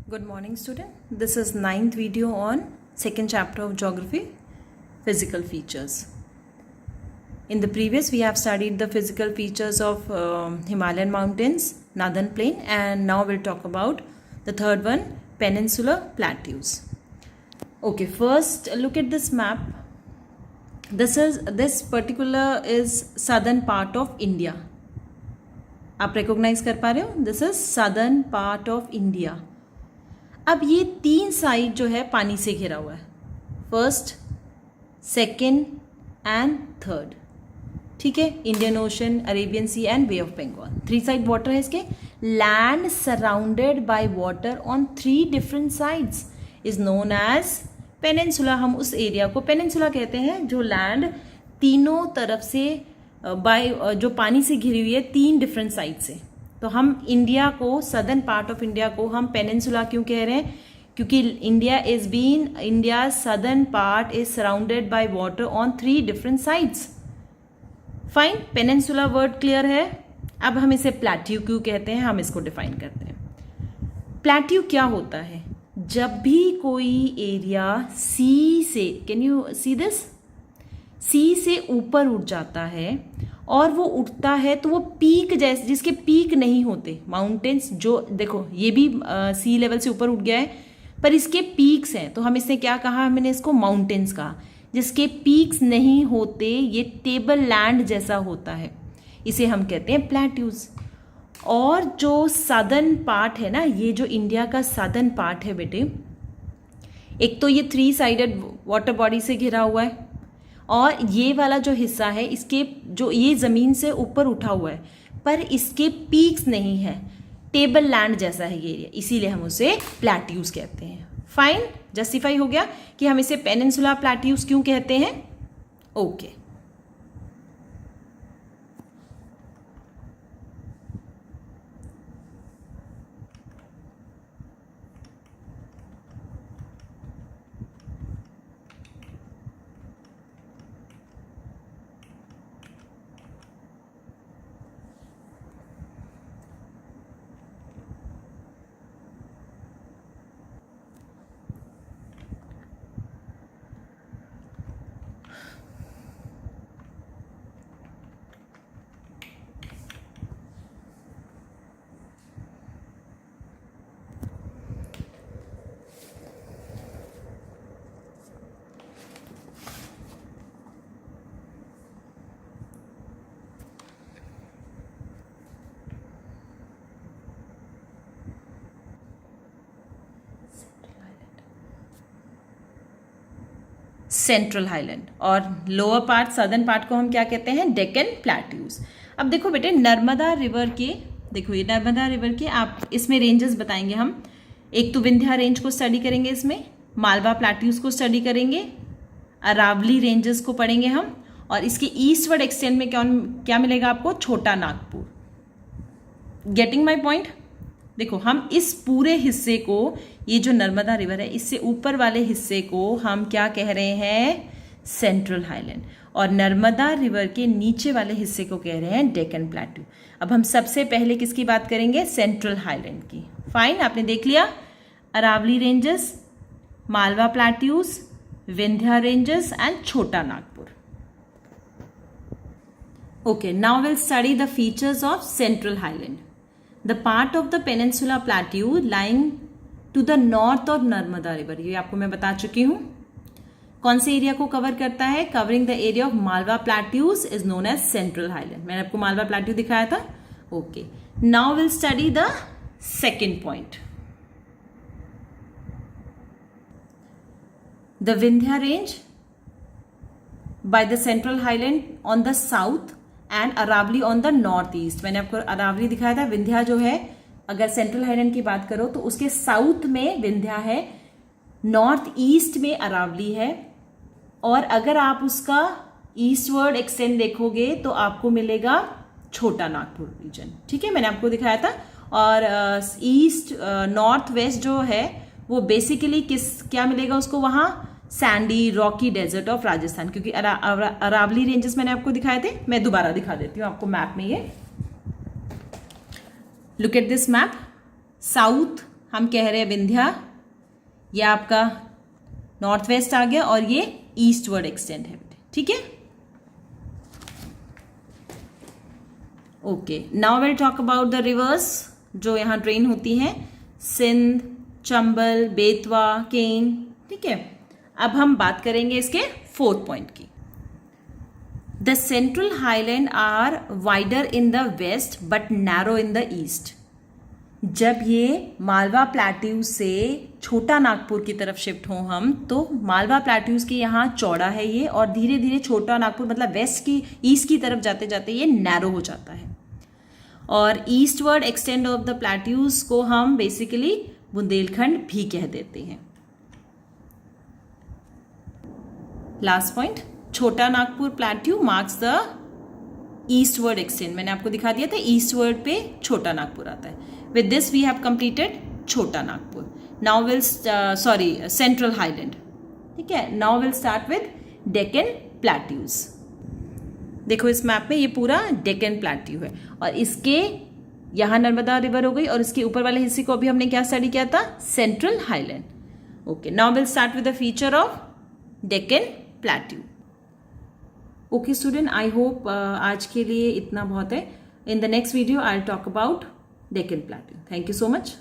Good morning, student. This is ninth video on second chapter of geography, physical features. In the previous, we have studied the physical features of Himalayan mountains, northern plain, and now we'll talk about the third one, peninsular plateaus. Okay, first look at this map. This particular is southern part of India. आप recognize कर पा रहे हो? This is southern part of India. अब ये तीन side जो है पानी से घिरा हुआ है, फर्स्ट, सेकेंड एंड थर्ड. ठीक है, Indian Ocean, Arabian Sea and Bay of Bengal. Three side water है इसके. Land surrounded by water on three different sides is known as peninsula. हम उस एरिया को पेनिनसुला कहते हैं जो लैंड तीनों तरफ से बाय जो पानी से घिरी हुई है तीन डिफरेंट साइड से. तो हम इंडिया को, सदर्न पार्ट ऑफ इंडिया को हम पेनिनसुला क्यों कह रहे हैं? क्योंकि India southern part is surrounded by water on three different sides. Fine, peninsula word clear है. अब हम इसे प्लेट्यू क्यों कहते हैं, हम इसको डिफाइन करते हैं. प्लेट्यू क्या होता है? जब भी कोई एरिया सी से, कैन यू सी दिस, सी से ऊपर उठ जाता है और वो उठता है तो वो पीक जैसे, जिसके पीक नहीं होते, माउंटेन्स जो देखो ये भी सी लेवल से ऊपर उठ गया है पर इसके पीक्स हैं, तो हम इसने क्या कहा, मैंने इसको माउंटेन्स कहा. जिसके पीक्स नहीं होते, ये टेबल लैंड जैसा होता है, इसे हम कहते हैं प्लेट्यूज. और जो सदर्न पार्ट है ना, ये जो इंडिया का सदर्न पार्ट है बेटे, एक तो ये थ्री साइडेड वाटर बॉडी से घिरा हुआ है और ये वाला जो हिस्सा है इसके जो ये ज़मीन से ऊपर उठा हुआ है पर इसके पीक्स नहीं है, टेबल लैंड जैसा है ये एरिया, इसीलिए हम उसे प्लेट्यूज कहते हैं. फाइन, जस्टिफाई हो गया कि हम इसे पेनिनसुला प्लेट्यूज क्यों कहते हैं. ओके. सेंट्रल हाईलैंड और लोअर पार्ट, सदर्न पार्ट को हम क्या कहते हैं, डेक्कन प्लेट्यूज. अब देखो बेटे, नर्मदा रिवर के, देखो ये नर्मदा रिवर के आप इसमें रेंजेस बताएंगे हम. एक तो विंध्या रेंज को स्टडी करेंगे, इसमें मालवा प्लेट्यूज को स्टडी करेंगे, अरावली रेंजेस को पढ़ेंगे हम, और इसके ईस्टवर्ड एक्सटेंड में क्या मिलेगा आपको, छोटा नागपुर. Getting my point. देखो हम इस पूरे हिस्से को, ये जो नर्मदा रिवर है इससे ऊपर वाले हिस्से को हम क्या कह रहे हैं, सेंट्रल हाईलैंड, और नर्मदा रिवर के नीचे वाले हिस्से को कह रहे हैं डेक्कन प्लेट्यू. अब हम सबसे पहले किसकी बात करेंगे, सेंट्रल हाईलैंड की. फाइन, आपने देख लिया Aravalli ranges, Malwa plateaus, Vindhya ranges and Chota Nagpur. Okay, now will study the features of central highland. The part of the peninsula plateau lying to the north of Narmada river, ये आपको मैं बता चुकी हूँ. कौन से एरिया को कवर करता है, covering the area of Malwa plateaus is known as central highland. मैंने आपको मालवा प्लेट्यू दिखाया था. Okay, now will study the second point. The Vindhya range by the central highland on the south and Aravalli on the north east. मैंने आपको अरावली दिखाया था. विंध्या जो है, अगर सेंट्रल हाईलैंड की बात करो तो उसके साउथ में विंध्या है, नॉर्थ ईस्ट में अरावली है, और अगर आप उसका ईस्टवर्ड एक्सटेंड देखोगे तो आपको मिलेगा छोटा नागपुर रीजन. ठीक है, मैंने आपको दिखाया था. और ईस्ट नॉर्थ वेस्ट जो है वो बेसिकली क्या मिलेगा उसको, वहां sandy rocky desert of Rajasthan, क्योंकि अरावली रेंजेस मैंने आपको दिखाए थे. मैं दोबारा दिखा देती हूँ आपको मैप में. ये look at this map. South हम कह रहे हैं विंध्या, ये आपका नॉर्थ वेस्ट आ गया और ये ईस्ट वर्ड एक्सटेंड है, ठीक है। Okay, now will talk about the reverse जो यहाँ ड्रेन होती हैं, सिंध, चंबल, बेतवा, केन, ठीक है। अब हम बात करेंगे इसके फोर्थ पॉइंट की। The central highland are wider in the west but narrow in the east. जब ये मालवा प्लेट्यूज से छोटा नागपुर की तरफ शिफ्ट हों हम, तो मालवा प्लेट्यूज के यहाँ चौड़ा है ये, और धीरे धीरे छोटा नागपुर मतलब वेस्ट की ईस्ट की तरफ जाते जाते ये नैरो हो जाता है। और eastward extend of the plateaus को हम बेसिकली बुंदेलखंड भी कह देते हैं। लास्ट पॉइंट, छोटा Nagpur plateau marks the eastward extend. मैंने आपको दिखा दिया था ईस्टवर्ड पे छोटा नागपुर आता है। With this we have completed Chota Nagpur. Now will central highland, ठीक है। Now will start with Deccan plateaus. देखो इस मैप में ये पूरा डेक्कन प्लेट्यू है, और इसके यहाँ नर्मदा रिवर हो गई, और इसके ऊपर वाले हिस्से को अभी हमने क्या स्टडी किया था, central highland. Okay, now will start with the feature of Deccan plateau. Okay student, I hope आज के लिए इतना बहुत है। In the next video I will talk about Deccan plateau. Thank you so much.